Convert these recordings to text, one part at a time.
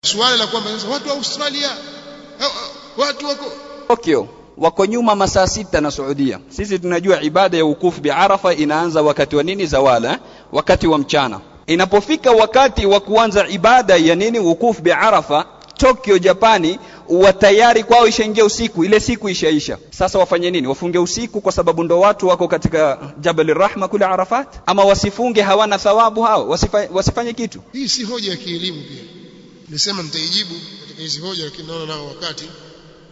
Swala la kwamba sasa watu wa Australia watu wako Tokyo wako nyuma masaa 6 na Saudia. Sisi tunajua ibada ya wukufu bi Arafa inaanza wakati wa nini? Zawala, wakati wa mchana. Inapofika wakati wa kuanza ibada ya nini? Wukufu bi Arafa, Tokyo Japani watayari kwao ishaingia usiku, ile siku ishaisha. Sasa wafanye nini? Wafunge usiku kwa sababu ndo watu wako katika Jabal Rahma kule Arafat, ama wasifunge hawana thawabu hao? Wasifanye kitu. Hii si hoja ya kielimu pia. Nisema nitaijibu katika hizi hoja, lakini naona nao wakati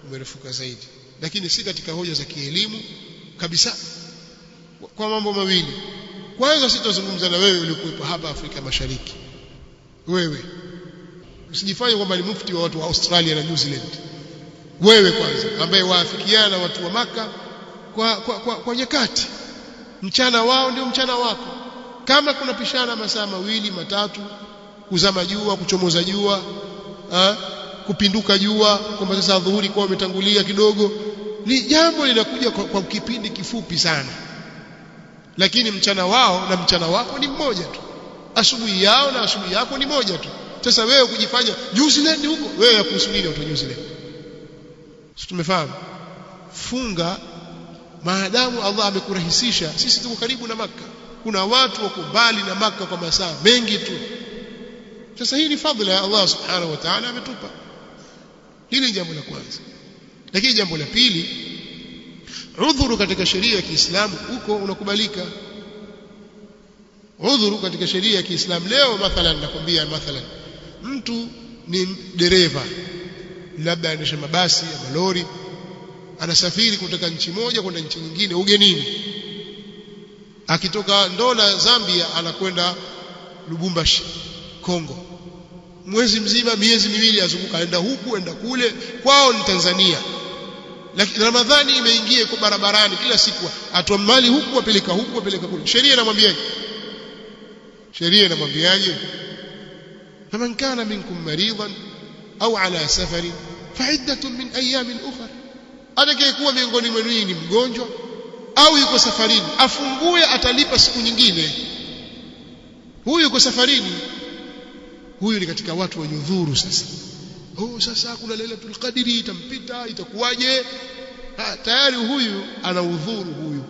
umerefuka zaidi. Lakini si katika hoja za kielimu kabisa, kwa mambo mawili. Kwanza sitazungumza na wewe uliokuwa hapa Afrika Mashariki. Wewe usijifanye kwamba ni mufti wa watu wa Australia na New Zealand. Wewe kwanza ambaye waafikiana watu wa Maka kwa nyakati, mchana wao ndio mchana wako. Kama kuna pishana masaa mawili matatu, kuzama jua, kuchomoza jua, kupinduka jua, kwamba sasa dhuhuri kwa umetangulia kidogo, ni jambo linakuja kwa kipindi kifupi sana. Lakini mchana wao na mchana wako ni mmoja tu, asubuhi yao na asubuhi yako ni moja tu. Sasa wewe kujifanya New Zealand huko, wewe yakuhusu nini watu New Zealand? Sisi tumefahamu, funga maadamu Allah amekurahisisha. Sisi tuko karibu na Makka, kuna watu wako mbali na Makka kwa masaa mengi tu. Sasa hii ni fadhila ya Allah subhanahu wa ta'ala ametupa. Hili ni jambo la kwanza. Lakini jambo la pili, udhuru katika sheria ya Kiislamu huko unakubalika. Udhuru katika sheria ya Kiislamu leo, mathalan nakwambia, mathalan mtu ni dereva, labda anaendesha mabasi ya malori, anasafiri kutoka nchi moja kwenda nchi nyingine ugenini. Akitoka Ndola Zambia anakwenda Lubumbashi Kongo, mwezi mzima, miezi miwili azunguka, aenda huku aenda kule. Kwao ni Tanzania, lakini Ramadhani imeingia kwa barabarani, kila siku atoa mali huku apeleka huku apeleka kule. Sheria inamwambiaje? Sheria inamwambiaje? faman kana minkum maridan au ala safarin fa'iddatun min ayamin ukhra, atakayekuwa miongoni mwenu ni mgonjwa au yuko safarini, afungue, atalipa siku nyingine. Huyu yuko safarini, huyu ni katika watu wenye udhuru. Sasa sasa kuna Lailatul Qadri itampita, itakuwaje? Tayari huyu ana udhuru. Huyu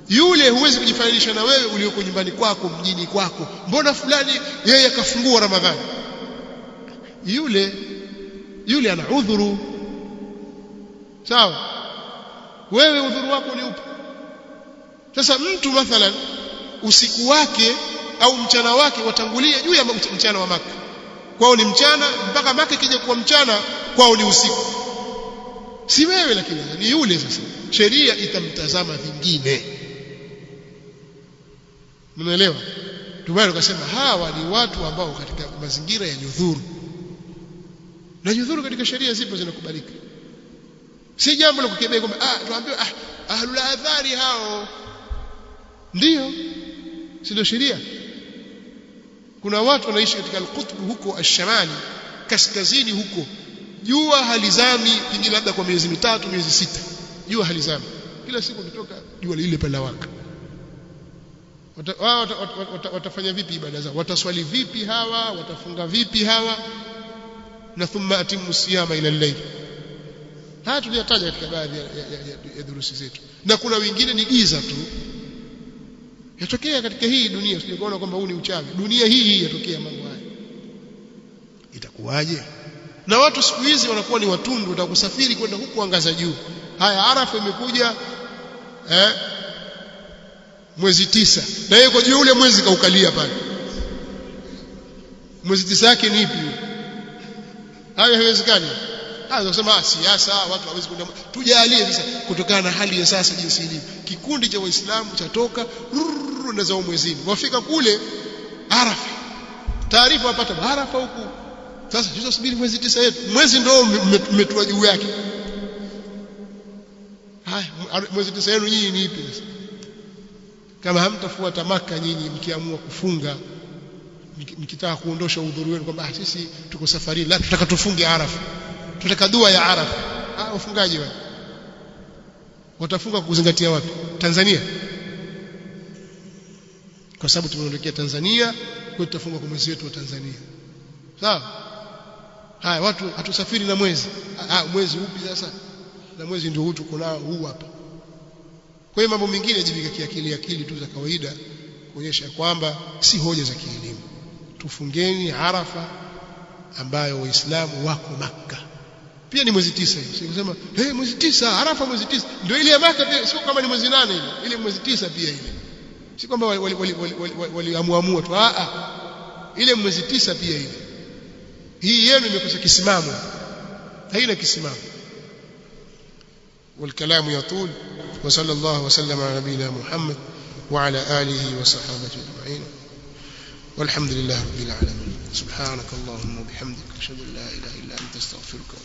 yule huwezi kujifananisha na wewe ulioko nyumbani kwako, mjini kwako. Mbona fulani yeye akafungua Ramadhani? Yule ana udhuru, sawa? Wewe udhuru wako ni upi? Sasa mtu mathalan usiku wake au mchana wake watangulia juu ya mchana wa Maka. Kwao ni mchana, mpaka Maka kija kuwa mchana kwao ni usiku. Si wewe, lakini ni yule. Sasa sheria itamtazama vingine. Mnaelewa? Tumeona tukasema hawa ni watu ambao katika mazingira ya nyudhuru, na nyudhuru katika sheria zipo zinakubalika. Si jambo la kukebea kwamba tuambiwe ahlul adhari hao ndio, si ndio sheria? Kuna watu wanaishi katika al-Qutb huko ash-Shamali, kaskazini huko, jua halizami pengine labda kwa miezi mitatu, miezi sita, jua halizami. Kila siku kutoka jua lile pale lawaka. Watafanya vipi ibada zao? Wataswali vipi hawa? Watafunga vipi hawa? Na thumma atimmu siyama ila al-layl. Haya tuliyataja katika baadhi ya durusi zetu. Na kuna wengine ni giza tu yatokea katika hii dunia. Usijikuona kwamba huu ni uchawi. Dunia hii yatokea mambo haya, itakuwaje? Na watu siku hizi wanakuwa ni watundu, watakusafiri kwenda huku angaza juu. Haya, Arafa imekuja mwezi 9, na yeye kwa juu ule mwezi kaukalia pale. Mwezi 9 yake ni ipi? Hayo haiwezekani. Kusema siasa watu hawezi kwenda. Tujalie sasa, kutokana na hali ya sasa jinsi ilivyo, kikundi cha Waislamu chatoka na zao mwezini, wafika kule Arafa, taarifa wapata Arafa huku. Sasa tutasubiri mwezi 9 yetu, mwezi ndio umetua juu yake. Haya, mwezi 9 yenu nyinyi ni ipi sasa? Kama hamtafuata Maka nyinyi, mkiamua kufunga, mkitaka kuondosha udhuru wenu kwamba sisi tuko safarini, la tutaka tufunge Arafa, tutaka dua ya Arafa. Wafungaji wao watafunga kuzingatia wapi? Tanzania? Kwa sababu tumeondokea Tanzania, kwa tutafunga kwa mwezi wetu wa Tanzania, sawa? haya watu hatusafiri na mwezi. Mwezi upi sasa? Na mwezi ndio huu tuko nao huu hapa. Kwa hiyo mambo mengine yajibika kiakili tu za kawaida kuonyesha kwamba si hoja za kielimu. Tufungeni Arafa ambayo waislamu wako Makka. Pia ni mwezi 9 hiyo. Sio kusema mwezi 9 Arafa mwezi 9 ndio ile ya Makka pia, sio kama ni mwezi 8 ile mwezi 9 pia ile. Si kwamba waliamua tu. Ile mwezi 9 pia ile. Hii yenu imekosa kisimamo. Haina kisimamo. والكلام يطول وصلى الله وسلم على نبينا محمد وعلى آله وصحابته أجمعين والحمد لله رب العالمين. سبحانك اللهم وبحمدك أشهد أن لا إله إلا أنت أستغفرك.